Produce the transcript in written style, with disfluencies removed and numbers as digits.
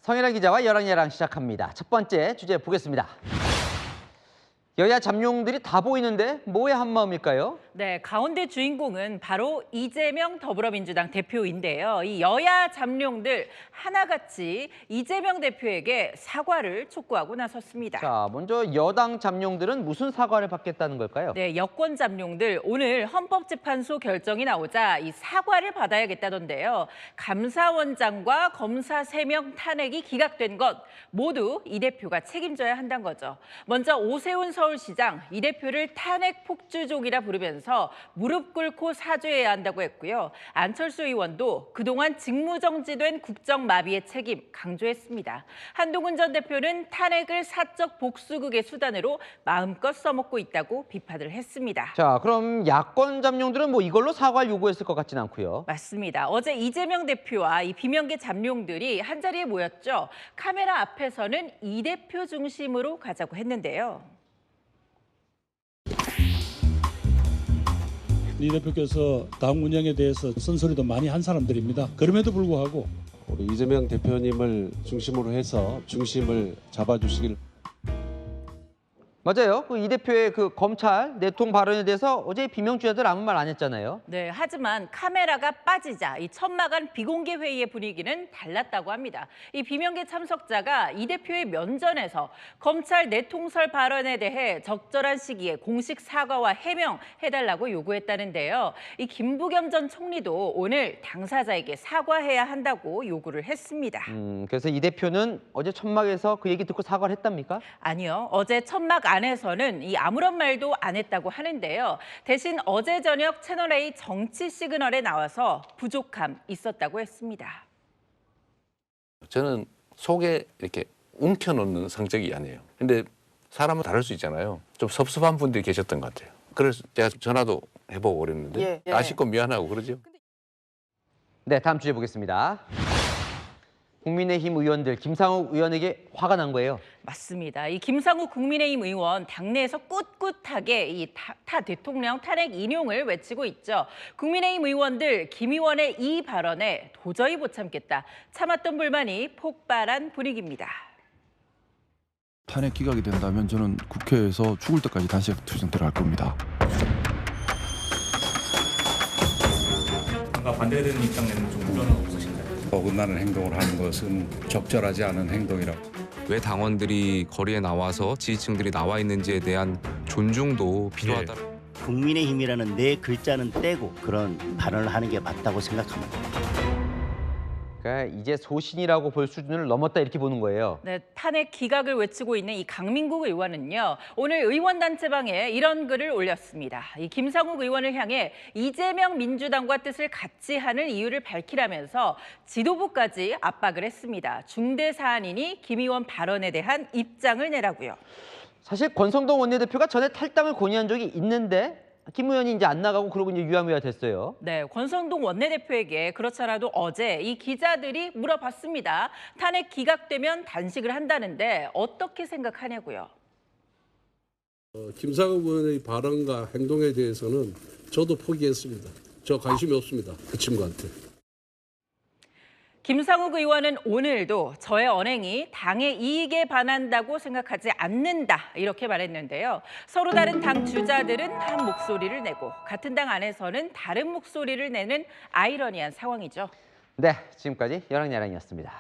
성일환 기자와 열왕예랑 시작합니다. 첫 번째 주제 보겠습니다. 여야 잠룡들이 다 보이는데 뭐의 한마음일까요? 네, 가운데 주인공은 바로 이재명 더불어민주당 대표인데요. 이 여야 잠룡들 하나같이 이재명 대표에게 사과를 촉구하고 나섰습니다. 자, 먼저 여당 잠룡들은 무슨 사과를 받겠다는 걸까요? 네, 여권 잠룡들 오늘 헌법재판소 결정이 나오자 이 사과를 받아야겠다던데요. 감사원장과 검사 3명 탄핵이 기각된 것 모두 이 대표가 책임져야 한다는 거죠. 먼저 오세훈 서울시장 이 대표를 탄핵 폭주족이라 부르면서 무릎 꿇고 사죄해야 한다고 했고요. 안철수 의원도 그동안 직무정지된 국정마비의 책임 강조했습니다. 한동훈 전 대표는 탄핵을 사적 복수극의 수단으로 마음껏 써먹고 있다고 비판을 했습니다. 자, 그럼 야권 잠룡들은 뭐 이걸로 사과를 요구했을 것 같지는 않고요. 맞습니다. 어제 이재명 대표와 이 비명계 잠룡들이 한자리에 모였죠. 카메라 앞에서는 이 대표 중심으로 가자고 했는데요. 이 대표께서 당 운영에 대해서 쓴소리도 많이 한 사람들입니다. 그럼에도 불구하고 우리 이재명 대표님을 중심으로 해서 중심을 잡아주시길. 맞아요. 이 대표의 검찰 내통 발언에 대해서 어제 비명 주자들 아무 말 안 했잖아요. 네, 하지만 카메라가 빠지자 이 천막안 비공개 회의의 분위기는 달랐다고 합니다. 이 비명계 참석자가 이 대표의 면전에서 검찰 내통설 발언에 대해 적절한 시기에 공식 사과와 해명해달라고 요구했다는데요. 이 김부겸 전 총리도 오늘 당사자에게 사과해야 한다고 요구를 했습니다. 그래서 이 대표는 어제 천막에서 그 얘기 듣고 사과를 했답니까? 아니요. 어제 천막 안에서는 이 아무런 말도 안 했다고 하는데요. 대신 어제 저녁 채널A 정치 시그널에 나와서 부족함 있었다고 했습니다. 저는 속에 이렇게 움켜놓는 성격이 아니에요. 근데 사람은 다를 수 있잖아요. 좀 섭섭한 분들이 계셨던 것 같아요. 그래서 제가 전화도 해보고 그랬는데 아쉽고 미안하고 그러죠. 네, 다음 주제 보겠습니다. 국민의힘 의원들 김상욱 의원에게 화가 난 거예요. 맞습니다. 이 김상욱 국민의힘 의원 당내에서 꿋꿋하게 이 타 대통령 탄핵 인용을 외치고 있죠. 국민의힘 의원들 김 의원의 이 발언에 도저히 못 참겠다. 참았던 불만이 폭발한 분위기입니다. 탄핵 기각이 된다면 저는 국회에서 죽을 때까지 단식투쟁 들어갈 겁니다. 뭔가 반대되는 입장에는 좀 우려는 없으신가요? 어긋나는 행동을 하는 것은 적절하지 않은 행동이라고. 왜 당원들이 거리에 나와서 지지층들이 나와 있는지에 대한 존중도 필요하다. 국민의힘이라는 네 글자는 떼고 그런 발언을 하는 게 맞다고 생각합니다. 그러니까 이제 소신이라고 볼 수준을 넘었다 이렇게 보는 거예요. 네, 탄핵 기각을 외치고 있는 이 강민국 의원은요. 오늘 의원단체방에 이런 글을 올렸습니다. 이 김상욱 의원을 향해 이재명 민주당과 뜻을 같이 하는 이유를 밝히라면서 지도부까지 압박을 했습니다. 중대 사안이니 김 의원 발언에 대한 입장을 내라고요. 사실 권성동 원내대표가 전에 탈당을 건의한 적이 있는데 김 의원이 이제 안 나가고 그러고 이제 유야무야 됐어요. 네, 권성동 원내대표에게 그렇지 않아도 어제 이 기자들이 물어봤습니다. 탄핵 기각되면 단식을 한다는데 어떻게 생각하냐고요. 김상욱 의원의 발언과 행동에 대해서는 저도 포기했습니다. 저 관심이 없습니다. 그 친구한테. 김상욱 의원은 오늘도 저의 언행이 당의 이익에 반한다고 생각하지 않는다 이렇게 말했는데요. 서로 다른 당 주자들은 한 목소리를 내고 같은 당 안에서는 다른 목소리를 내는 아이러니한 상황이죠. 네, 지금까지 열왕야랑이었습니다.